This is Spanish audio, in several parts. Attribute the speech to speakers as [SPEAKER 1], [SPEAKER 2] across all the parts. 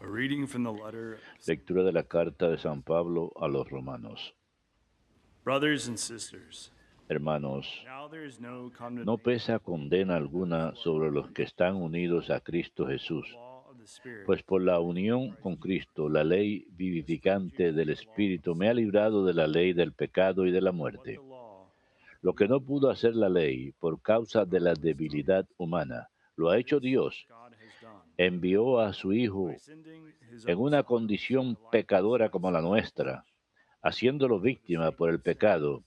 [SPEAKER 1] A reading from the letter of
[SPEAKER 2] Lectura de la carta de San Pablo a los romanos.
[SPEAKER 1] brothers and sisters.
[SPEAKER 2] Hermanos,
[SPEAKER 1] Now there is no
[SPEAKER 2] no
[SPEAKER 1] condemnation
[SPEAKER 2] pesa condena alguna sobre los que están unidos a Cristo
[SPEAKER 1] of the
[SPEAKER 2] Jesús,
[SPEAKER 1] law of the Spirit
[SPEAKER 2] pues por la unión con Cristo, la ley vivificante del Espíritu me ha librado de la ley del pecado y de la
[SPEAKER 1] what the
[SPEAKER 2] muerte.
[SPEAKER 1] law
[SPEAKER 2] Lo que no pudo hacer la ley por causa de la debilidad humana, lo ha hecho Dios.
[SPEAKER 1] God has done
[SPEAKER 2] Envió a su
[SPEAKER 1] by
[SPEAKER 2] Hijo
[SPEAKER 1] sending his
[SPEAKER 2] en
[SPEAKER 1] own
[SPEAKER 2] una
[SPEAKER 1] son in
[SPEAKER 2] condición
[SPEAKER 1] the likeness
[SPEAKER 2] pecadora
[SPEAKER 1] of
[SPEAKER 2] como la
[SPEAKER 1] sinful
[SPEAKER 2] nuestra,
[SPEAKER 1] flesh.
[SPEAKER 2] haciéndolo
[SPEAKER 1] For the
[SPEAKER 2] víctima
[SPEAKER 1] sake
[SPEAKER 2] por
[SPEAKER 1] of
[SPEAKER 2] el
[SPEAKER 1] sin,
[SPEAKER 2] pecado,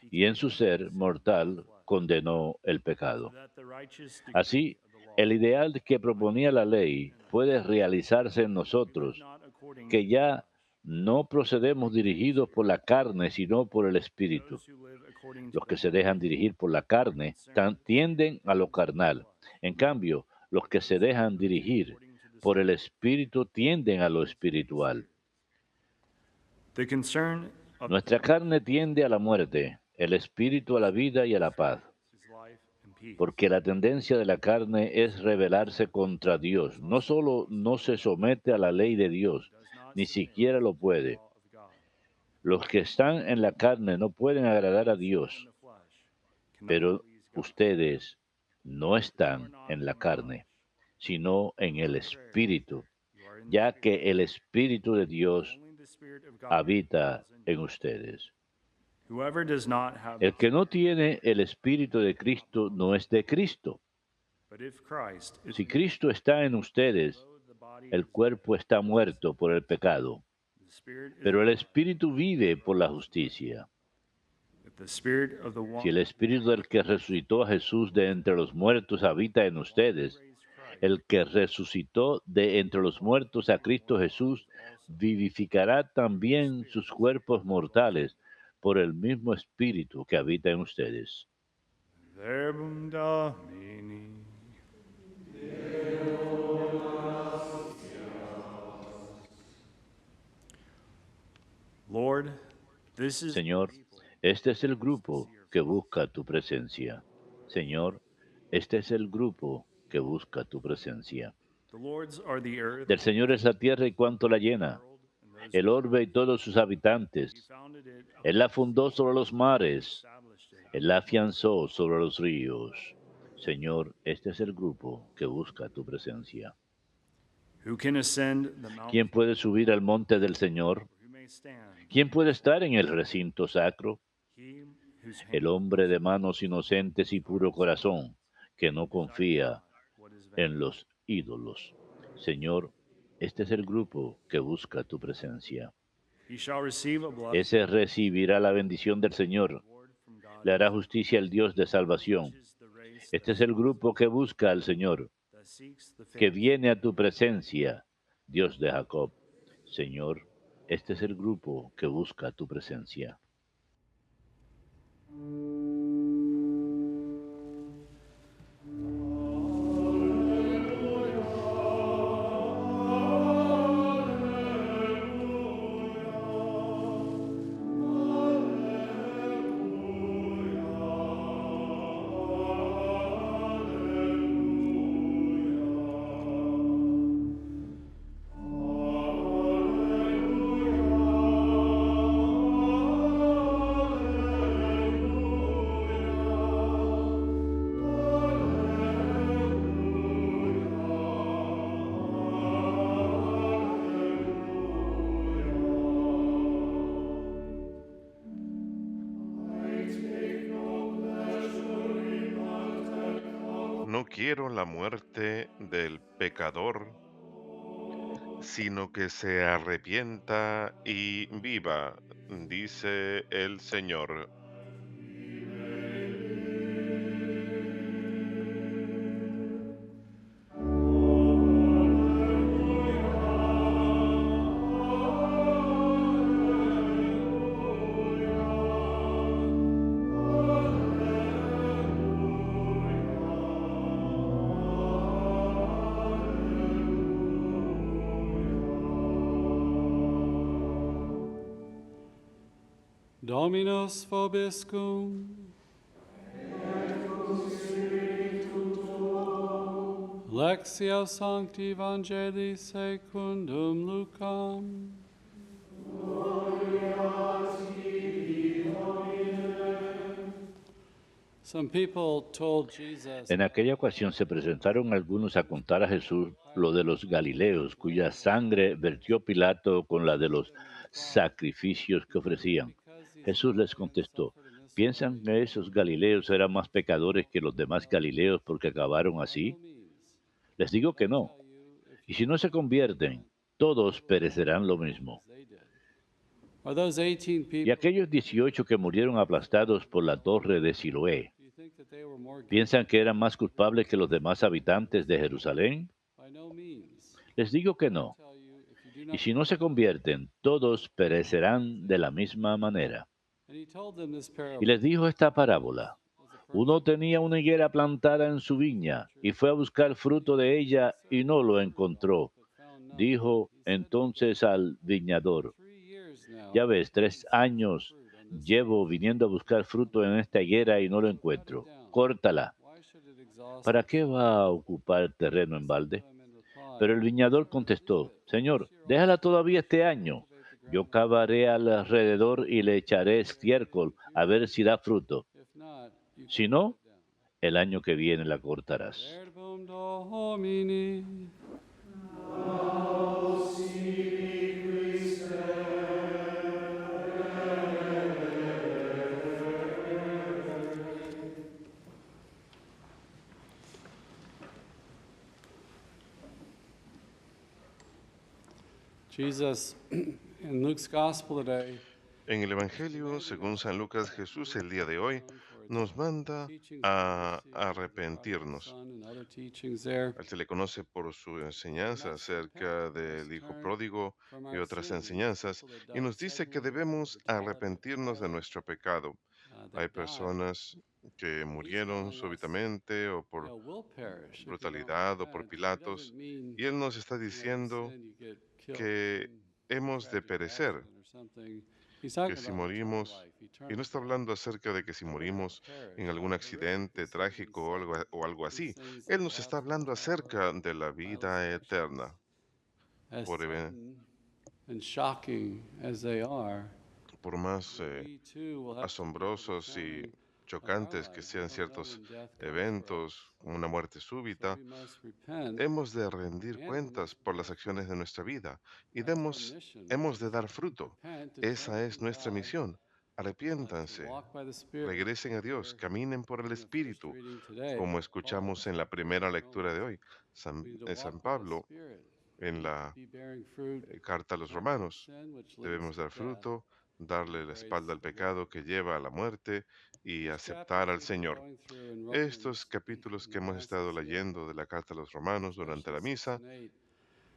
[SPEAKER 1] he
[SPEAKER 2] y en
[SPEAKER 1] condemned
[SPEAKER 2] su ser
[SPEAKER 1] sin in the
[SPEAKER 2] mortal
[SPEAKER 1] flesh,
[SPEAKER 2] condenó el
[SPEAKER 1] so
[SPEAKER 2] pecado.
[SPEAKER 1] that the righteous decree
[SPEAKER 2] Así,
[SPEAKER 1] of the law
[SPEAKER 2] el ideal que
[SPEAKER 1] might be
[SPEAKER 2] proponía la
[SPEAKER 1] fulfilled
[SPEAKER 2] ley
[SPEAKER 1] in
[SPEAKER 2] puede
[SPEAKER 1] us,
[SPEAKER 2] realizarse en
[SPEAKER 1] who live
[SPEAKER 2] nosotros,
[SPEAKER 1] not according
[SPEAKER 2] que
[SPEAKER 1] to the
[SPEAKER 2] ya
[SPEAKER 1] flesh,
[SPEAKER 2] no procedemos
[SPEAKER 1] but to the
[SPEAKER 2] dirigidos por
[SPEAKER 1] Spirit.
[SPEAKER 2] la carne, sino por el
[SPEAKER 1] For
[SPEAKER 2] Espíritu.
[SPEAKER 1] those who live according to
[SPEAKER 2] Los
[SPEAKER 1] the
[SPEAKER 2] que se
[SPEAKER 1] flesh
[SPEAKER 2] dejan dirigir por la
[SPEAKER 1] are
[SPEAKER 2] carne
[SPEAKER 1] concerned with
[SPEAKER 2] tienden
[SPEAKER 1] the
[SPEAKER 2] a lo
[SPEAKER 1] things of the
[SPEAKER 2] carnal.
[SPEAKER 1] flesh.
[SPEAKER 2] En cambio, los que
[SPEAKER 1] But
[SPEAKER 2] se
[SPEAKER 1] those who
[SPEAKER 2] dejan
[SPEAKER 1] live
[SPEAKER 2] dirigir
[SPEAKER 1] according to the
[SPEAKER 2] por el
[SPEAKER 1] Spirit
[SPEAKER 2] Espíritu tienden a
[SPEAKER 1] are
[SPEAKER 2] lo
[SPEAKER 1] the fruit of the
[SPEAKER 2] espiritual.
[SPEAKER 1] Spirit. The concern of the
[SPEAKER 2] Nuestra
[SPEAKER 1] flesh
[SPEAKER 2] carne tiende a la muerte, el Espíritu a la vida y a la paz.
[SPEAKER 1] is life and peace.
[SPEAKER 2] Porque la tendencia de la carne es rebelarse contra Dios. No solo no se somete a la ley de Dios,
[SPEAKER 1] Does not
[SPEAKER 2] ni
[SPEAKER 1] submit
[SPEAKER 2] siquiera lo
[SPEAKER 1] to the
[SPEAKER 2] puede.
[SPEAKER 1] law of God.
[SPEAKER 2] Los que están en la carne no pueden agradar a
[SPEAKER 1] Those who are in
[SPEAKER 2] Dios,
[SPEAKER 1] the flesh cannot
[SPEAKER 2] pero
[SPEAKER 1] please God.
[SPEAKER 2] ustedes no
[SPEAKER 1] For you are
[SPEAKER 2] están
[SPEAKER 1] not
[SPEAKER 2] en la
[SPEAKER 1] in the
[SPEAKER 2] carne,
[SPEAKER 1] flesh.
[SPEAKER 2] sino en
[SPEAKER 1] On the
[SPEAKER 2] el
[SPEAKER 1] contrary,
[SPEAKER 2] Espíritu,
[SPEAKER 1] you are in the
[SPEAKER 2] ya
[SPEAKER 1] Spirit.
[SPEAKER 2] que el Espíritu de
[SPEAKER 1] If
[SPEAKER 2] Dios
[SPEAKER 1] only the Spirit of God
[SPEAKER 2] habita
[SPEAKER 1] dwells in
[SPEAKER 2] en
[SPEAKER 1] you.
[SPEAKER 2] ustedes.
[SPEAKER 1] Whoever does not have
[SPEAKER 2] El
[SPEAKER 1] the
[SPEAKER 2] que no
[SPEAKER 1] Spirit of
[SPEAKER 2] tiene
[SPEAKER 1] Christ
[SPEAKER 2] el Espíritu de
[SPEAKER 1] cannot
[SPEAKER 2] Cristo
[SPEAKER 1] belong to
[SPEAKER 2] no es
[SPEAKER 1] him.
[SPEAKER 2] de Cristo.
[SPEAKER 1] But if Christ is
[SPEAKER 2] Si
[SPEAKER 1] in you,
[SPEAKER 2] Cristo está en ustedes,
[SPEAKER 1] although the body
[SPEAKER 2] el
[SPEAKER 1] is
[SPEAKER 2] cuerpo
[SPEAKER 1] dead
[SPEAKER 2] está
[SPEAKER 1] because of
[SPEAKER 2] muerto
[SPEAKER 1] sin,
[SPEAKER 2] por el pecado,
[SPEAKER 1] the Spirit is
[SPEAKER 2] pero el
[SPEAKER 1] alive
[SPEAKER 2] Espíritu vive por
[SPEAKER 1] because
[SPEAKER 2] la
[SPEAKER 1] of justice.
[SPEAKER 2] justicia.
[SPEAKER 1] If the Spirit of the
[SPEAKER 2] Si
[SPEAKER 1] one
[SPEAKER 2] el
[SPEAKER 1] who
[SPEAKER 2] Espíritu del
[SPEAKER 1] raised
[SPEAKER 2] que
[SPEAKER 1] Christ
[SPEAKER 2] resucitó a Jesús de
[SPEAKER 1] dwells in
[SPEAKER 2] entre
[SPEAKER 1] you,
[SPEAKER 2] los muertos habita en
[SPEAKER 1] the one who
[SPEAKER 2] ustedes,
[SPEAKER 1] raised Christ
[SPEAKER 2] el que resucitó de entre los muertos a Cristo
[SPEAKER 1] will
[SPEAKER 2] Jesús
[SPEAKER 1] also,
[SPEAKER 2] vivificará
[SPEAKER 1] through your
[SPEAKER 2] también sus
[SPEAKER 1] spirits
[SPEAKER 2] cuerpos
[SPEAKER 1] that dwell in
[SPEAKER 2] mortales por el mismo Espíritu que habita en ustedes.
[SPEAKER 1] you. Verbum Domini. Lord, this is the
[SPEAKER 2] Señor,
[SPEAKER 1] people
[SPEAKER 2] este es
[SPEAKER 1] who
[SPEAKER 2] el
[SPEAKER 1] wants to see
[SPEAKER 2] grupo
[SPEAKER 1] your
[SPEAKER 2] que
[SPEAKER 1] face.
[SPEAKER 2] busca tu presencia. Señor, este es el grupo que busca tu presencia.
[SPEAKER 1] The Lord's are the earth
[SPEAKER 2] Del
[SPEAKER 1] and the
[SPEAKER 2] Señor es la tierra y cuanto la
[SPEAKER 1] fullness, the
[SPEAKER 2] llena,
[SPEAKER 1] world and those
[SPEAKER 2] el
[SPEAKER 1] who
[SPEAKER 2] orbe
[SPEAKER 1] dwell
[SPEAKER 2] y
[SPEAKER 1] in it.
[SPEAKER 2] todos sus
[SPEAKER 1] For he
[SPEAKER 2] habitantes.
[SPEAKER 1] founded it
[SPEAKER 2] Él
[SPEAKER 1] upon
[SPEAKER 2] la
[SPEAKER 1] the sea
[SPEAKER 2] fundó sobre los
[SPEAKER 1] and
[SPEAKER 2] mares,
[SPEAKER 1] established it
[SPEAKER 2] Él la
[SPEAKER 1] upon the
[SPEAKER 2] afianzó
[SPEAKER 1] floods.
[SPEAKER 2] sobre los ríos. Señor, este es el grupo que busca tu presencia.
[SPEAKER 1] Who can ascend the
[SPEAKER 2] ¿Quién
[SPEAKER 1] mountains of
[SPEAKER 2] puede
[SPEAKER 1] the Lord?
[SPEAKER 2] subir al monte del Señor?
[SPEAKER 1] Or who may stand
[SPEAKER 2] ¿Quién
[SPEAKER 1] in
[SPEAKER 2] puede
[SPEAKER 1] his
[SPEAKER 2] estar
[SPEAKER 1] holy
[SPEAKER 2] en el
[SPEAKER 1] place?
[SPEAKER 2] recinto sacro?
[SPEAKER 1] He whose
[SPEAKER 2] El
[SPEAKER 1] hand
[SPEAKER 2] hombre de
[SPEAKER 1] is
[SPEAKER 2] manos inocentes y
[SPEAKER 1] whose
[SPEAKER 2] puro
[SPEAKER 1] heart is pure,
[SPEAKER 2] corazón, que no
[SPEAKER 1] who desires
[SPEAKER 2] confía
[SPEAKER 1] not what is
[SPEAKER 2] en
[SPEAKER 1] vain,
[SPEAKER 2] los ídolos. Señor, este es el grupo que busca tu presencia.
[SPEAKER 1] he shall receive a blessing,
[SPEAKER 2] Ese recibirá la bendición del
[SPEAKER 1] a
[SPEAKER 2] Señor.
[SPEAKER 1] reward from God
[SPEAKER 2] Le
[SPEAKER 1] his
[SPEAKER 2] hará
[SPEAKER 1] Savior.
[SPEAKER 2] justicia al Dios de
[SPEAKER 1] Such
[SPEAKER 2] salvación.
[SPEAKER 1] is the race
[SPEAKER 2] Este es el grupo que busca al Señor,
[SPEAKER 1] that seeks the
[SPEAKER 2] que
[SPEAKER 1] face
[SPEAKER 2] viene a tu presencia, Dios de Jacob. Señor, este es el grupo que busca tu presencia.
[SPEAKER 3] No quiero la muerte del pecador, sino que se arrepienta y viva, dice el Señor.
[SPEAKER 4] Dominus vobiscum. Lectio Sancti Evangelii secundum Lucam. Some people told Jesus,
[SPEAKER 2] En aquella ocasión se presentaron algunos a contar a Jesús lo de los Galileos, cuya sangre vertió Pilato con la de los sacrificios que ofrecían. Jesús les contestó, ¿piensan que esos Galileos eran más pecadores que los demás Galileos porque acabaron así? Les digo que no. Y si no se convierten, todos perecerán lo mismo.
[SPEAKER 4] Are those 18
[SPEAKER 2] Y
[SPEAKER 4] people,
[SPEAKER 2] aquellos 18 que murieron aplastados por la torre de Siloé,
[SPEAKER 4] do you think that they were more guilty?
[SPEAKER 2] ¿piensan que eran más culpables que los demás habitantes de Jerusalén?
[SPEAKER 4] By no means.
[SPEAKER 2] Les digo que no.
[SPEAKER 4] Tell you, if you do
[SPEAKER 2] Y
[SPEAKER 4] not
[SPEAKER 2] si no se convierten, todos perecerán de la misma manera.
[SPEAKER 4] And he told them this
[SPEAKER 2] Y
[SPEAKER 4] parable.
[SPEAKER 2] les dijo esta parábola.
[SPEAKER 4] Was a
[SPEAKER 2] Uno
[SPEAKER 4] person
[SPEAKER 2] tenía una higuera plantada en su viña y fue a buscar fruto de ella y no lo encontró.
[SPEAKER 4] but found none.
[SPEAKER 2] Dijo
[SPEAKER 4] He said to
[SPEAKER 2] entonces al viñador,
[SPEAKER 4] 3 years now,
[SPEAKER 2] ya ves, 3 años
[SPEAKER 4] fruit on this
[SPEAKER 2] llevo viniendo a buscar fruto en esta higuera y no lo encuentro. Córtala.
[SPEAKER 4] Why should it exhaust
[SPEAKER 2] ¿Para
[SPEAKER 4] its
[SPEAKER 2] qué va a ocupar terreno en balde?
[SPEAKER 4] time and reply?
[SPEAKER 2] Pero el viñador contestó, Señor, déjala todavía este año. Yo cavaré alrededor y le echaré estiércol a ver si da fruto.
[SPEAKER 4] If not, you
[SPEAKER 2] Si
[SPEAKER 4] can
[SPEAKER 2] no,
[SPEAKER 4] cut it down.
[SPEAKER 2] el año que viene la cortarás.
[SPEAKER 4] Verbum Domini. Jesus, in Luke's Gospel today,
[SPEAKER 3] En el Evangelio, según San Lucas, Jesús el día de hoy nos manda a arrepentirnos. Se le conoce por su enseñanza acerca del Hijo Pródigo y otras enseñanzas, y nos dice que debemos arrepentirnos de nuestro pecado. Hay personas que murieron súbitamente o por brutalidad o por Pilatos, y Él nos está diciendo que hemos de perecer, que si morimos, y no está hablando acerca de que si morimos en algún accidente trágico o algo así, Él nos está hablando acerca de la vida eterna.
[SPEAKER 4] As
[SPEAKER 3] Por, e-
[SPEAKER 4] sudden and shocking as they are,
[SPEAKER 3] por más
[SPEAKER 4] we too will have to
[SPEAKER 3] asombrosos y chocantes que sean ciertos eventos, como una muerte súbita,
[SPEAKER 4] we must repent.
[SPEAKER 3] hemos de rendir cuentas por las acciones de nuestra vida y hemos de dar fruto. Esa es nuestra misión. Arrepiéntanse,
[SPEAKER 4] Walk by the Spirit.
[SPEAKER 3] regresen a Dios, caminen por el
[SPEAKER 4] In the first
[SPEAKER 3] Espíritu,
[SPEAKER 4] reading today,
[SPEAKER 3] como
[SPEAKER 4] Paul
[SPEAKER 3] escuchamos en
[SPEAKER 4] said
[SPEAKER 3] la primera lectura de
[SPEAKER 4] Romans,
[SPEAKER 3] hoy. San,
[SPEAKER 4] we need to
[SPEAKER 3] San
[SPEAKER 4] walk by the
[SPEAKER 3] Pablo,
[SPEAKER 4] Spirit,
[SPEAKER 3] en la
[SPEAKER 4] be bearing fruit,
[SPEAKER 3] carta a los
[SPEAKER 4] not from
[SPEAKER 3] Romanos,
[SPEAKER 4] sin, which leads
[SPEAKER 3] debemos
[SPEAKER 4] to
[SPEAKER 3] dar
[SPEAKER 4] death.
[SPEAKER 3] fruto, darle la espalda al pecado que lleva a la muerte y
[SPEAKER 4] These
[SPEAKER 3] aceptar al
[SPEAKER 4] chapters we've been
[SPEAKER 3] Señor.
[SPEAKER 4] going through in
[SPEAKER 3] Estos
[SPEAKER 4] Romans
[SPEAKER 3] capítulos
[SPEAKER 4] in
[SPEAKER 3] que
[SPEAKER 4] the
[SPEAKER 3] hemos
[SPEAKER 4] last
[SPEAKER 3] estado
[SPEAKER 4] 6 days,
[SPEAKER 3] leyendo de la carta a los Romanos durante la
[SPEAKER 4] especially 6
[SPEAKER 3] misa,
[SPEAKER 4] and 8,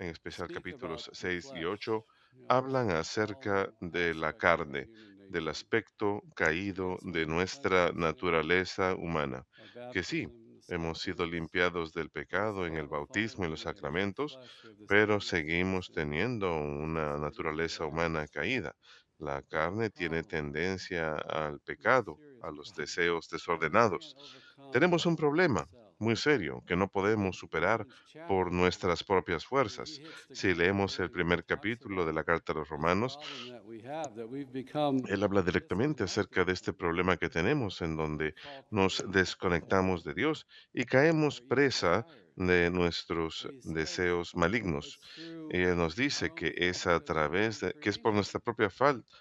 [SPEAKER 3] en especial
[SPEAKER 4] speak
[SPEAKER 3] capítulos
[SPEAKER 4] about the
[SPEAKER 3] 6 y
[SPEAKER 4] flesh.
[SPEAKER 3] 8,
[SPEAKER 4] You know,
[SPEAKER 3] hablan
[SPEAKER 4] all
[SPEAKER 3] acerca de la
[SPEAKER 4] aspects of our
[SPEAKER 3] carne,
[SPEAKER 4] human
[SPEAKER 3] del
[SPEAKER 4] nature.
[SPEAKER 3] aspecto caído
[SPEAKER 4] Yes, we've
[SPEAKER 3] de
[SPEAKER 4] been
[SPEAKER 3] nuestra
[SPEAKER 4] cleansed of sin,
[SPEAKER 3] naturaleza humana.
[SPEAKER 4] our
[SPEAKER 3] Que sí,
[SPEAKER 4] baptism, the
[SPEAKER 3] hemos sido
[SPEAKER 4] sacraments,
[SPEAKER 3] limpiados del pecado en el
[SPEAKER 4] still
[SPEAKER 3] bautismo y los
[SPEAKER 4] finally, in the
[SPEAKER 3] sacramentos,
[SPEAKER 4] flesh, we have this
[SPEAKER 3] pero
[SPEAKER 4] nature of
[SPEAKER 3] seguimos
[SPEAKER 4] sin.
[SPEAKER 3] teniendo una
[SPEAKER 4] So we do
[SPEAKER 3] naturaleza
[SPEAKER 4] desire
[SPEAKER 3] humana
[SPEAKER 4] sin.
[SPEAKER 3] caída. La
[SPEAKER 4] That's the
[SPEAKER 3] carne tiene
[SPEAKER 4] problem.
[SPEAKER 3] tendencia al
[SPEAKER 4] It's a
[SPEAKER 3] pecado,
[SPEAKER 4] serious
[SPEAKER 3] a los
[SPEAKER 4] problem.
[SPEAKER 3] deseos
[SPEAKER 4] We
[SPEAKER 3] desordenados.
[SPEAKER 4] can't overcome
[SPEAKER 3] Tenemos un problema
[SPEAKER 4] ourselves.
[SPEAKER 3] muy serio que no podemos superar
[SPEAKER 4] Romans
[SPEAKER 3] por
[SPEAKER 4] chapter 1,
[SPEAKER 3] nuestras propias
[SPEAKER 4] he
[SPEAKER 3] fuerzas.
[SPEAKER 4] hits the
[SPEAKER 3] Si
[SPEAKER 4] ground
[SPEAKER 3] leemos el
[SPEAKER 4] running. He
[SPEAKER 3] primer
[SPEAKER 4] talks
[SPEAKER 3] capítulo de
[SPEAKER 4] about
[SPEAKER 3] la carta a los
[SPEAKER 4] this
[SPEAKER 3] Romanos,
[SPEAKER 4] problem that we have, that we've become
[SPEAKER 3] él habla directamente acerca de este
[SPEAKER 4] disconnected from God.
[SPEAKER 3] problema que tenemos en donde
[SPEAKER 4] Fall
[SPEAKER 3] nos
[SPEAKER 4] prey
[SPEAKER 3] desconectamos de Dios y
[SPEAKER 4] to
[SPEAKER 3] caemos
[SPEAKER 4] our evil
[SPEAKER 3] presa
[SPEAKER 4] desires.
[SPEAKER 3] de nuestros
[SPEAKER 4] But he says
[SPEAKER 3] deseos malignos.
[SPEAKER 4] it's through
[SPEAKER 3] Y él nos
[SPEAKER 4] our
[SPEAKER 3] dice
[SPEAKER 4] own
[SPEAKER 3] que
[SPEAKER 4] fault
[SPEAKER 3] es a
[SPEAKER 4] because from
[SPEAKER 3] través de, que es por
[SPEAKER 4] creation,
[SPEAKER 3] nuestra propia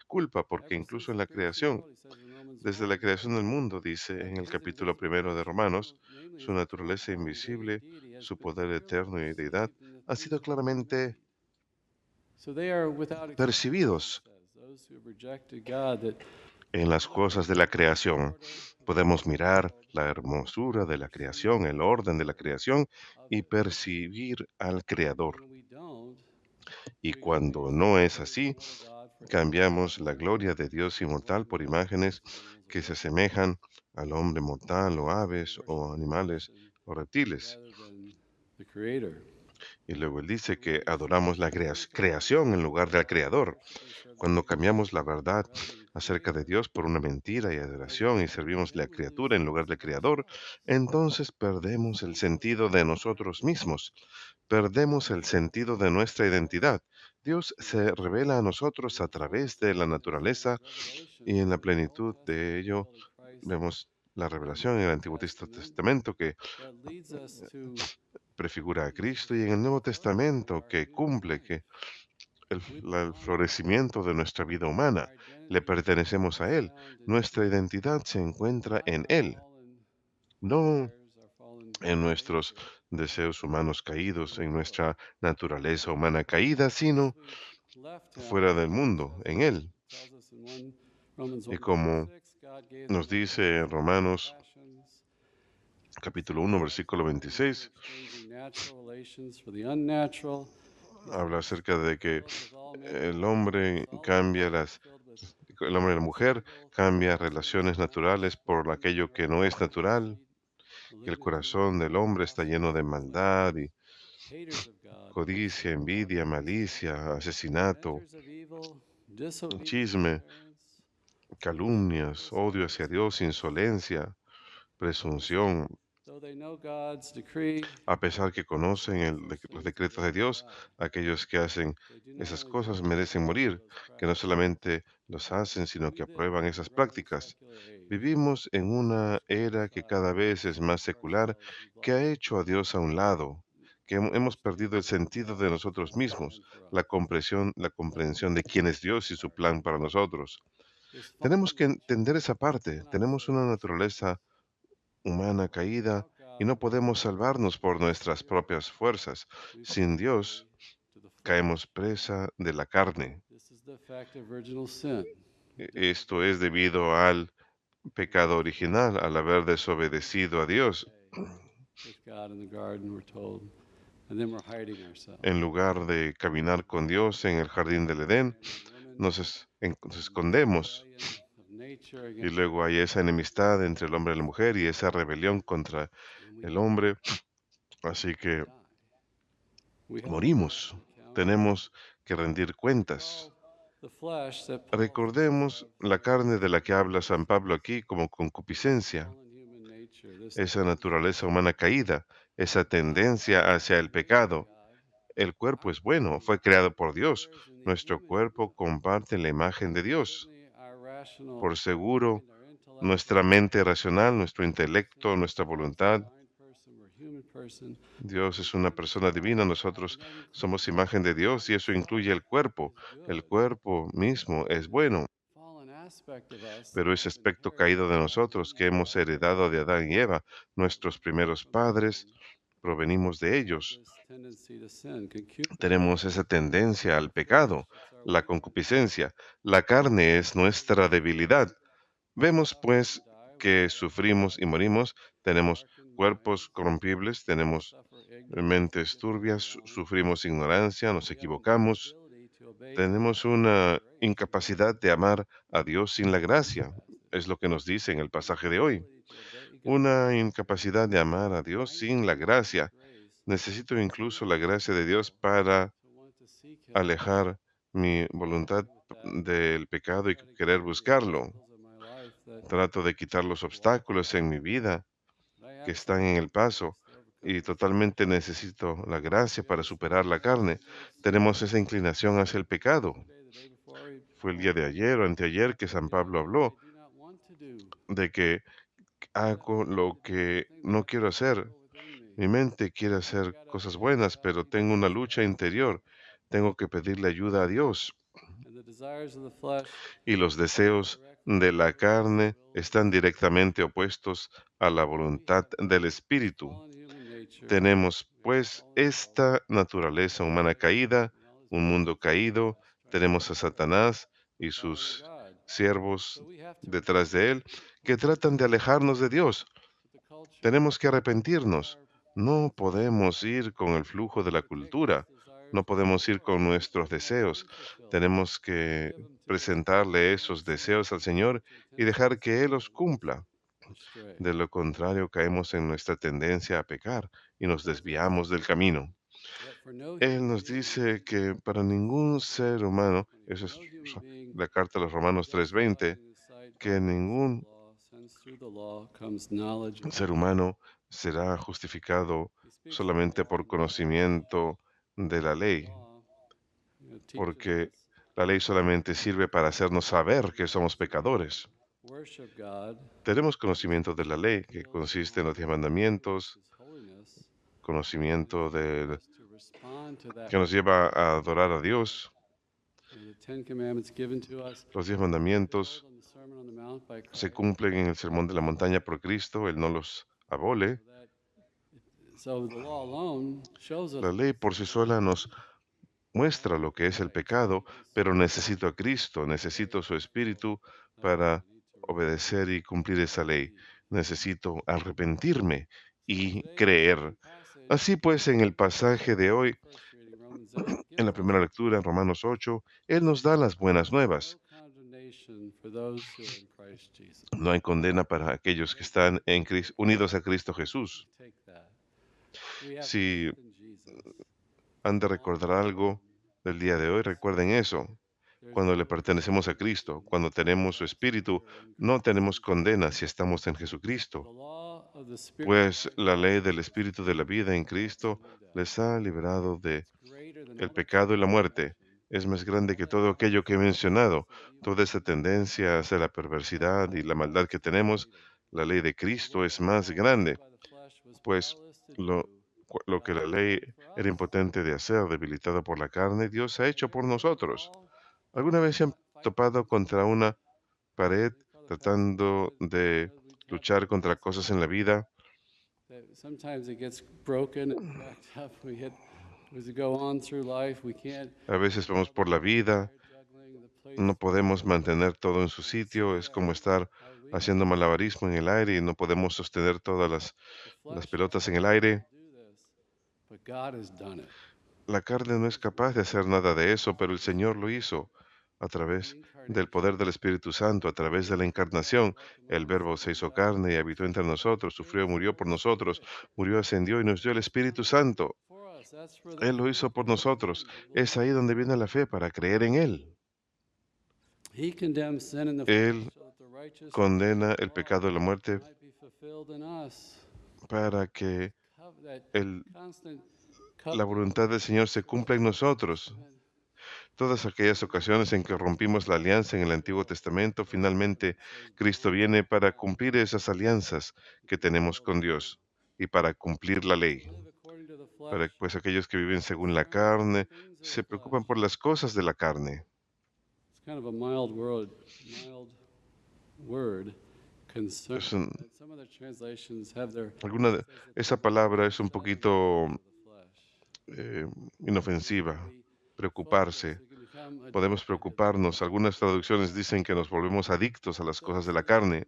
[SPEAKER 3] culpa, porque
[SPEAKER 4] ever
[SPEAKER 3] incluso
[SPEAKER 4] since
[SPEAKER 3] en
[SPEAKER 4] the
[SPEAKER 3] la
[SPEAKER 4] creation of the
[SPEAKER 3] creación,
[SPEAKER 4] world, he says in Romans
[SPEAKER 3] desde la
[SPEAKER 4] 1,
[SPEAKER 3] creación del mundo, dice en el
[SPEAKER 4] his
[SPEAKER 3] capítulo
[SPEAKER 4] invisible
[SPEAKER 3] primero de
[SPEAKER 4] nature,
[SPEAKER 3] Romanos,
[SPEAKER 4] namely
[SPEAKER 3] su
[SPEAKER 4] his eternal
[SPEAKER 3] naturaleza
[SPEAKER 4] power and
[SPEAKER 3] invisible,
[SPEAKER 4] deity, has
[SPEAKER 3] su
[SPEAKER 4] been
[SPEAKER 3] poder
[SPEAKER 4] clearly
[SPEAKER 3] eterno y deidad,
[SPEAKER 4] perceived in the
[SPEAKER 3] ha
[SPEAKER 4] things
[SPEAKER 3] sido
[SPEAKER 4] that have been
[SPEAKER 3] claramente
[SPEAKER 4] made. So they are without excuse, he
[SPEAKER 3] percibidos
[SPEAKER 4] says, those who have rejected God, that
[SPEAKER 3] en las cosas de la creación. Podemos mirar la hermosura de la creación, el orden de la creación y percibir al Creador.
[SPEAKER 4] when we don't,
[SPEAKER 3] Y
[SPEAKER 4] we
[SPEAKER 3] cuando
[SPEAKER 4] exchange
[SPEAKER 3] no
[SPEAKER 4] the
[SPEAKER 3] es
[SPEAKER 4] glory of
[SPEAKER 3] así,
[SPEAKER 4] immortal God for
[SPEAKER 3] cambiamos la
[SPEAKER 4] images
[SPEAKER 3] gloria de Dios inmortal por imágenes que se asemejan al hombre mortal o aves o animales o reptiles.
[SPEAKER 4] rather than the Creator.
[SPEAKER 3] Y luego él dice que adoramos la creación en lugar del Creador. Cuando cambiamos la verdad acerca de Dios por una mentira y adoración y servimos la criatura en lugar del Creador, entonces perdemos el sentido de nosotros mismos, perdemos el sentido de nuestra identidad. Dios se revela a nosotros a través de la naturaleza y en la plenitud de ello vemos la revelación en el Antiguo Testamento que prefigura a Cristo y en el Nuevo Testamento que cumple que el florecimiento de nuestra vida humana le pertenecemos a Él. Nuestra identidad se encuentra en Él, no en nuestros deseos humanos caídos, en nuestra naturaleza humana caída, sino fuera del mundo, en Él. Y como nos dice Romanos capítulo 1, versículo 26, habla acerca de que el hombre cambia el hombre y la mujer cambia relaciones naturales por aquello que no es natural, que el corazón del hombre está lleno de maldad y codicia, envidia, malicia, asesinato, chisme, calumnias, odio hacia Dios, insolencia, presunción, a pesar que conocen los decretos de Dios, aquellos que hacen esas cosas merecen morir, que no solamente los hacen, sino que aprueban esas prácticas. Vivimos en una era que cada vez es más secular, que ha hecho a Dios a un lado, que hemos perdido el sentido de nosotros mismos, la comprensión de quién es Dios y su plan para nosotros. Tenemos que entender esa parte. Tenemos una naturaleza humana caída y no podemos salvarnos por nuestras propias fuerzas. Sin Dios, caemos presa de la carne. Esto es debido al pecado original, al haber desobedecido a Dios. En lugar de caminar con Dios en el jardín del Edén, nos escondemos y luego hay esa enemistad entre el hombre y la mujer y esa rebelión contra el hombre. Así que morimos. Tenemos que rendir cuentas. Recordemos la carne de la que habla San Pablo aquí como concupiscencia, esa naturaleza humana caída, esa tendencia hacia el pecado. El cuerpo es bueno, fue creado por Dios. Nuestro cuerpo comparte la imagen de Dios. Por seguro, nuestra mente racional, nuestro intelecto, nuestra voluntad. Dios es una persona divina, nosotros somos imagen de Dios y eso incluye el cuerpo. El cuerpo mismo es bueno, pero ese aspecto caído de nosotros que hemos heredado de Adán y Eva, nuestros primeros padres, provenimos de ellos. Tenemos esa tendencia al pecado, la concupiscencia. La carne es nuestra debilidad. Vemos pues que sufrimos y morimos, tenemos cuerpos corrompibles, tenemos mentes turbias, sufrimos ignorancia, nos equivocamos, tenemos una incapacidad de amar a Dios sin la gracia, es lo que nos dice en el pasaje de hoy. Una incapacidad de amar a Dios sin la gracia. Necesito incluso la gracia de Dios para alejar mi voluntad del pecado y querer buscarlo. Trato de quitar los obstáculos en mi vida que están en el paso y totalmente necesito la gracia para superar la carne. Tenemos esa inclinación hacia el pecado. Fue el día de ayer o anteayer que San Pablo habló de que hago lo que no quiero hacer. Mi mente quiere hacer cosas buenas, pero tengo una lucha interior. Tengo que pedirle ayuda a Dios. Y los deseos de la carne están directamente opuestos a la voluntad del Espíritu. Tenemos pues esta naturaleza humana caída, un mundo caído, tenemos a Satanás y sus siervos detrás de él que tratan de alejarnos de Dios. Tenemos que arrepentirnos. No podemos ir con el flujo de la cultura. No podemos ir con nuestros deseos. Tenemos que presentarle esos deseos al Señor y dejar que Él los cumpla. De lo contrario, caemos en nuestra tendencia a pecar y nos desviamos del camino.
[SPEAKER 4] Yet for no
[SPEAKER 3] Él
[SPEAKER 4] human
[SPEAKER 3] nos
[SPEAKER 4] being,
[SPEAKER 3] dice que para ningún ser humano, eso es
[SPEAKER 4] no human being
[SPEAKER 3] la carta a los Romanos 3:20,
[SPEAKER 4] justified in his sight by
[SPEAKER 3] que
[SPEAKER 4] works of the
[SPEAKER 3] ningún
[SPEAKER 4] law, since through the law comes knowledge of
[SPEAKER 3] ser
[SPEAKER 4] God.
[SPEAKER 3] humano será justificado
[SPEAKER 4] He speaks of the
[SPEAKER 3] solamente
[SPEAKER 4] law
[SPEAKER 3] por
[SPEAKER 4] and prophets.
[SPEAKER 3] conocimiento de la
[SPEAKER 4] The
[SPEAKER 3] ley,
[SPEAKER 4] law, teaches
[SPEAKER 3] porque
[SPEAKER 4] us
[SPEAKER 3] la ley solamente sirve para hacernos saber que somos pecadores.
[SPEAKER 4] worship God,
[SPEAKER 3] Tenemos conocimiento de la ley, que
[SPEAKER 4] reveals and
[SPEAKER 3] consiste en los 10
[SPEAKER 4] honors and reverence
[SPEAKER 3] mandamientos,
[SPEAKER 4] his holiness, and
[SPEAKER 3] conocimiento
[SPEAKER 4] instruct us to respond to that
[SPEAKER 3] que nos lleva
[SPEAKER 4] holiness.
[SPEAKER 3] a adorar a Dios.
[SPEAKER 4] The Ten Commandments given to us,
[SPEAKER 3] Los 10
[SPEAKER 4] fulfilled
[SPEAKER 3] mandamientos
[SPEAKER 4] on the Sermon on the Mount by
[SPEAKER 3] se
[SPEAKER 4] Christ,
[SPEAKER 3] cumplen en el Sermón de la Montaña por Cristo, Él no los abole.
[SPEAKER 4] so that so the law alone shows us
[SPEAKER 3] La ley por sí sola nos muestra lo que es el pecado, pero necesito a Cristo, necesito su Espíritu para obedecer y cumplir esa ley. Necesito arrepentirme y creer. Así pues, en el pasaje de hoy, en la primera lectura, en Romanos 8, Él nos da las buenas nuevas. No hay condena para aquellos que están en unidos a Cristo Jesús. Si han de recordar algo del día de hoy, recuerden eso. Cuando le pertenecemos a Cristo, cuando tenemos su Espíritu, no tenemos condena si estamos en Jesucristo, pues la ley del Espíritu de la vida en Cristo les ha librado de el pecado y la muerte. Es más grande que todo aquello que he mencionado, toda esa tendencia hacia la perversidad y la maldad que tenemos. La ley de Cristo es más grande, pues lo, lo que la ley era impotente de hacer, debilitada por la carne, Dios ha hecho por nosotros. ¿Alguna vez se han topado contra una pared tratando de luchar contra cosas en la vida?
[SPEAKER 4] Sometimes it gets broken and cracked up. As we go on through life, we can't
[SPEAKER 3] A veces vamos por la
[SPEAKER 4] juggle
[SPEAKER 3] vida,
[SPEAKER 4] here, juggling the plates
[SPEAKER 3] no podemos mantener todo en su
[SPEAKER 4] and see
[SPEAKER 3] sitio, es
[SPEAKER 4] that
[SPEAKER 3] como estar
[SPEAKER 4] how we
[SPEAKER 3] haciendo malabarismo en el aire y no podemos sostener todas
[SPEAKER 4] the
[SPEAKER 3] las
[SPEAKER 4] flesh is
[SPEAKER 3] pelotas en
[SPEAKER 4] not
[SPEAKER 3] el
[SPEAKER 4] able
[SPEAKER 3] aire.
[SPEAKER 4] to do this, but God has done it.
[SPEAKER 3] La carne no es capaz de hacer nada de eso, pero el Señor lo hizo a
[SPEAKER 4] The
[SPEAKER 3] través del
[SPEAKER 4] incarnation,
[SPEAKER 3] poder del Espíritu Santo, a través de la encarnación. El Verbo se hizo carne y habitó entre nosotros, sufrió y murió por nosotros, murió, ascendió y nos dio el Espíritu Santo.
[SPEAKER 4] for us. That's where the
[SPEAKER 3] Él lo
[SPEAKER 4] faith
[SPEAKER 3] hizo por
[SPEAKER 4] comes
[SPEAKER 3] nosotros.
[SPEAKER 4] in, to believe
[SPEAKER 3] Es ahí
[SPEAKER 4] in
[SPEAKER 3] donde
[SPEAKER 4] Him.
[SPEAKER 3] viene la fe, para creer en Él.
[SPEAKER 4] He condemned sin in the flesh
[SPEAKER 3] Él
[SPEAKER 4] so that the righteousness of
[SPEAKER 3] condena
[SPEAKER 4] the
[SPEAKER 3] el
[SPEAKER 4] law
[SPEAKER 3] pecado de la muerte
[SPEAKER 4] might be fulfilled in us.
[SPEAKER 3] para que
[SPEAKER 4] That
[SPEAKER 3] el-
[SPEAKER 4] constant
[SPEAKER 3] la
[SPEAKER 4] covenant
[SPEAKER 3] voluntad del Señor se cumpla en nosotros. Todas aquellas ocasiones en que rompimos la alianza en el Antiguo Testamento, finalmente Cristo viene para cumplir esas alianzas que tenemos con Dios y para cumplir la ley. Para, pues aquellos que viven según la carne se preocupan por las cosas de la carne.
[SPEAKER 4] It's kind of a mild word, concern.
[SPEAKER 3] Es un-
[SPEAKER 4] And some of the translations have their
[SPEAKER 3] alguna de-
[SPEAKER 4] says that
[SPEAKER 3] esa
[SPEAKER 4] the
[SPEAKER 3] palabra es un
[SPEAKER 4] striving
[SPEAKER 3] poquito
[SPEAKER 4] after the flesh.
[SPEAKER 3] inofensiva.
[SPEAKER 4] We
[SPEAKER 3] Preocuparse.
[SPEAKER 4] we can become
[SPEAKER 3] Podemos
[SPEAKER 4] addicted to the
[SPEAKER 3] preocuparnos.
[SPEAKER 4] flesh.
[SPEAKER 3] Algunas traducciones dicen que nos volvemos adictos a las cosas de la carne,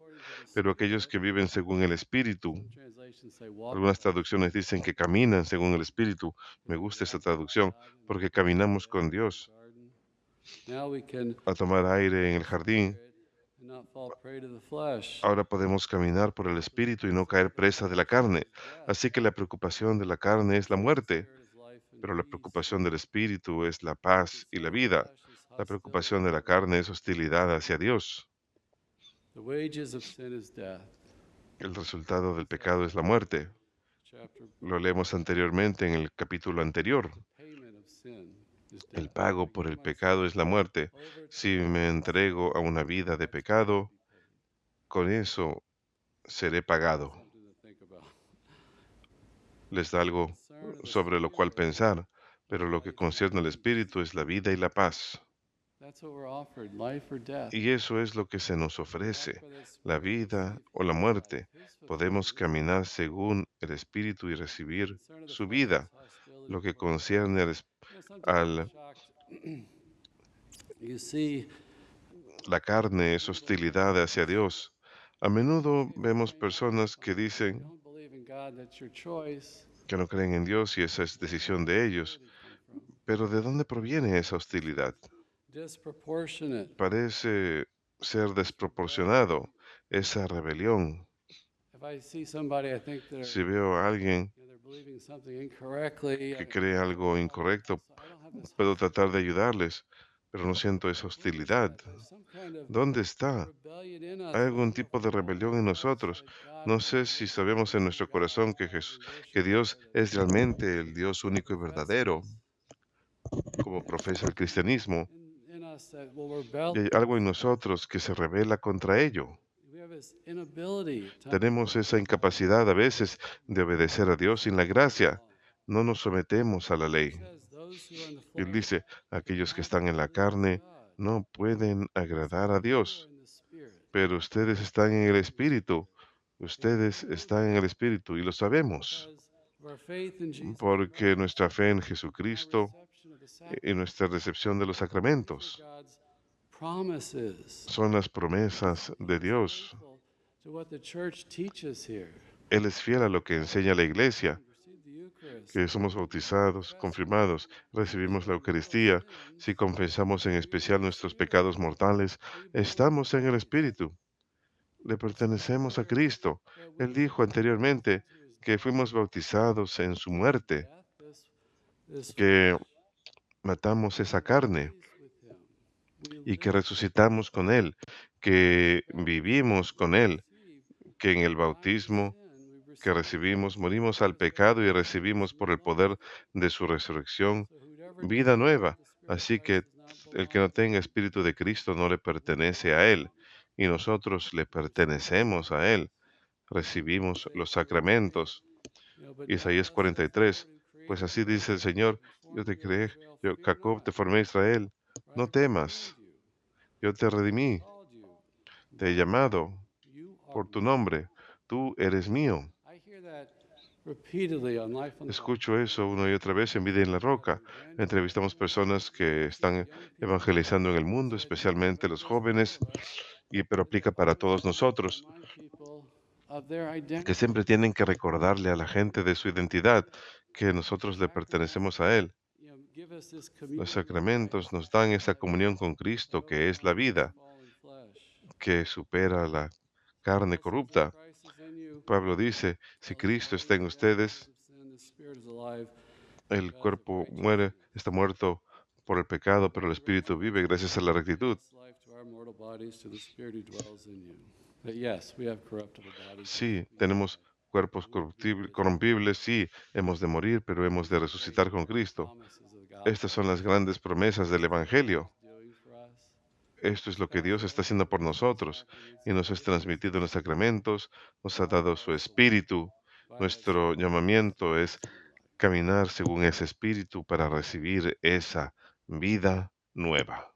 [SPEAKER 3] pero aquellos que viven según el Espíritu,
[SPEAKER 4] Some translations say walk
[SPEAKER 3] algunas
[SPEAKER 4] by the
[SPEAKER 3] traducciones
[SPEAKER 4] Spirit.
[SPEAKER 3] dicen que caminan según el Espíritu. Me gusta esa traducción porque caminamos con Dios
[SPEAKER 4] Now we can
[SPEAKER 3] a tomar aire en el jardín.
[SPEAKER 4] Spirit and not fall prey to the flesh.
[SPEAKER 3] Ahora podemos caminar por el Espíritu y no caer presa de la carne. Así que la preocupación de la carne es la muerte, pero la preocupación del Espíritu es la paz y la vida. La preocupación de la carne es hostilidad hacia Dios.
[SPEAKER 4] The wages of sin is death.
[SPEAKER 3] El resultado del pecado es la muerte.
[SPEAKER 4] Chapter
[SPEAKER 3] Lo leemos anteriormente en el capítulo anterior.
[SPEAKER 4] payment of sin is
[SPEAKER 3] El
[SPEAKER 4] death.
[SPEAKER 3] pago por el pecado es la muerte. Si me entrego a una vida de pecado, con eso seré pagado.
[SPEAKER 4] Something to think about.
[SPEAKER 3] Les da algo
[SPEAKER 4] Concern of the
[SPEAKER 3] sobre lo cual
[SPEAKER 4] Spirit
[SPEAKER 3] pensar,
[SPEAKER 4] is
[SPEAKER 3] pero lo que
[SPEAKER 4] life and
[SPEAKER 3] concierne al
[SPEAKER 4] peace.
[SPEAKER 3] Espíritu es la vida y la paz.
[SPEAKER 4] That's what we're offered, life or death.
[SPEAKER 3] Y eso es lo que se nos
[SPEAKER 4] Walk
[SPEAKER 3] ofrece,
[SPEAKER 4] by the
[SPEAKER 3] la
[SPEAKER 4] Spirit,
[SPEAKER 3] vida
[SPEAKER 4] receive
[SPEAKER 3] o la
[SPEAKER 4] His
[SPEAKER 3] muerte.
[SPEAKER 4] life, His
[SPEAKER 3] Podemos
[SPEAKER 4] fulfillment.
[SPEAKER 3] caminar según el Espíritu y recibir
[SPEAKER 4] Concern of the
[SPEAKER 3] su
[SPEAKER 4] flesh is
[SPEAKER 3] vida.
[SPEAKER 4] hostility
[SPEAKER 3] Lo que
[SPEAKER 4] towards God.
[SPEAKER 3] concierne
[SPEAKER 4] Sometimes I'm
[SPEAKER 3] al
[SPEAKER 4] shocked. You see
[SPEAKER 3] la carne es hostilidad hacia Dios. A menudo vemos
[SPEAKER 4] saying,
[SPEAKER 3] personas que dicen
[SPEAKER 4] don't believe in God, that's your choice.
[SPEAKER 3] que no creen en Dios y esa es decisión de ellos.
[SPEAKER 4] Hostility come from?
[SPEAKER 3] Pero ¿de dónde proviene esa hostilidad?
[SPEAKER 4] Disproportionate.
[SPEAKER 3] Parece ser desproporcionado esa rebelión.
[SPEAKER 4] If I see somebody, I think they're,
[SPEAKER 3] Si veo a alguien,
[SPEAKER 4] they're believing something incorrectly,
[SPEAKER 3] que cree algo incorrecto,
[SPEAKER 4] I don't have this
[SPEAKER 3] puedo tratar de ayudarles, pero no siento esa
[SPEAKER 4] Where is
[SPEAKER 3] hostilidad.
[SPEAKER 4] that? There's some kind of
[SPEAKER 3] ¿Dónde está?
[SPEAKER 4] rebellion in us.
[SPEAKER 3] Hay
[SPEAKER 4] We
[SPEAKER 3] algún
[SPEAKER 4] don't know
[SPEAKER 3] tipo
[SPEAKER 4] if
[SPEAKER 3] de
[SPEAKER 4] we know
[SPEAKER 3] rebelión
[SPEAKER 4] the
[SPEAKER 3] en nosotros.
[SPEAKER 4] triune God,
[SPEAKER 3] No
[SPEAKER 4] if we
[SPEAKER 3] sé si
[SPEAKER 4] worship
[SPEAKER 3] sabemos
[SPEAKER 4] the
[SPEAKER 3] en
[SPEAKER 4] one
[SPEAKER 3] nuestro corazón que,
[SPEAKER 4] God, we
[SPEAKER 3] que
[SPEAKER 4] worship
[SPEAKER 3] Dios
[SPEAKER 4] the
[SPEAKER 3] es realmente el Dios único y verdadero,
[SPEAKER 4] professes
[SPEAKER 3] como profesa el cristianismo.
[SPEAKER 4] in us that will rebel
[SPEAKER 3] Y hay algo en nosotros que se revela contra ello.
[SPEAKER 4] We have this inability at times
[SPEAKER 3] Tenemos esa incapacidad a veces de obedecer a Dios sin la gracia. No nos sometemos a la ley.
[SPEAKER 4] says those who are in the
[SPEAKER 3] Él
[SPEAKER 4] flesh
[SPEAKER 3] dice, aquellos que
[SPEAKER 4] cannot
[SPEAKER 3] están en la
[SPEAKER 4] please
[SPEAKER 3] carne
[SPEAKER 4] God.
[SPEAKER 3] no pueden agradar a
[SPEAKER 4] You are
[SPEAKER 3] Dios,
[SPEAKER 4] in the spirit.
[SPEAKER 3] pero ustedes están en el Espíritu. Ustedes están en el Espíritu y lo sabemos,
[SPEAKER 4] Because of our faith in Jesus
[SPEAKER 3] porque
[SPEAKER 4] Christ
[SPEAKER 3] nuestra fe en
[SPEAKER 4] and our
[SPEAKER 3] Jesucristo
[SPEAKER 4] reception of the
[SPEAKER 3] y
[SPEAKER 4] sacrament,
[SPEAKER 3] nuestra recepción de los
[SPEAKER 4] these are
[SPEAKER 3] sacramentos
[SPEAKER 4] God's promises.
[SPEAKER 3] son las promesas
[SPEAKER 4] He
[SPEAKER 3] de
[SPEAKER 4] is
[SPEAKER 3] Dios.
[SPEAKER 4] faithful to what the church teaches here.
[SPEAKER 3] Él es fiel a lo que enseña la iglesia,
[SPEAKER 4] We receive the Eucharist.
[SPEAKER 3] que somos bautizados, confirmados, recibimos la Eucaristía. Si confesamos en especial nuestros pecados mortales, estamos en el Espíritu. Le pertenecemos a Cristo. Él dijo anteriormente que fuimos bautizados en su muerte,
[SPEAKER 4] This
[SPEAKER 3] que matamos esa carne
[SPEAKER 4] with him. We
[SPEAKER 3] y que
[SPEAKER 4] live
[SPEAKER 3] resucitamos con Él, que vivimos con Él,
[SPEAKER 4] receive
[SPEAKER 3] que en el
[SPEAKER 4] dying to
[SPEAKER 3] bautismo
[SPEAKER 4] sin, we
[SPEAKER 3] que
[SPEAKER 4] receive
[SPEAKER 3] recibimos morimos al pecado y recibimos por el poder de su resurrección vida nueva. Así que el que no tenga espíritu de Cristo no le pertenece a Él, y nosotros le pertenecemos a Él. Recibimos los sacramentos. Isaías 43. Pues así dice el Señor, yo te creé, yo Jacob te formé Israel. No temas, yo te redimí, te he llamado por tu nombre, tú eres mío.
[SPEAKER 4] I hear that repeatedly on Life on the Rock.
[SPEAKER 3] Escucho eso una y otra vez en Vida en la Roca. Entrevistamos personas que están evangelizando en el mundo, especialmente los jóvenes, pero aplica para todos nosotros,
[SPEAKER 4] Remind people of their identity.
[SPEAKER 3] que siempre tienen que recordarle a la gente de su identidad, que nosotros le pertenecemos a Él.
[SPEAKER 4] Give us this
[SPEAKER 3] Los
[SPEAKER 4] communion
[SPEAKER 3] sacramentos nos dan esa comunión con Cristo, que es la vida,
[SPEAKER 4] fallen flesh.
[SPEAKER 3] que supera la carne corrupta.
[SPEAKER 4] Christ is in you.
[SPEAKER 3] Pablo dice, si Cristo está en ustedes,
[SPEAKER 4] Sin, the spirit is alive.
[SPEAKER 3] el cuerpo muere, está muerto por el pecado, pero el espíritu vive gracias a la rectitud.
[SPEAKER 4] It's life to our mortal bodies, to the spirit who dwells in you. But yes, we have corruptible bodies.
[SPEAKER 3] Sí, tenemos cuerpos corrompibles, sí, hemos de morir, pero hemos de resucitar con Cristo.
[SPEAKER 4] Promises of God
[SPEAKER 3] Estas son las grandes promesas del Evangelio.
[SPEAKER 4] doing for us.
[SPEAKER 3] Esto es lo que Dios está haciendo por nosotros y nos es transmitido en los sacramentos, nos ha dado su espíritu. Nuestro llamamiento es caminar según ese espíritu para recibir esa vida nueva.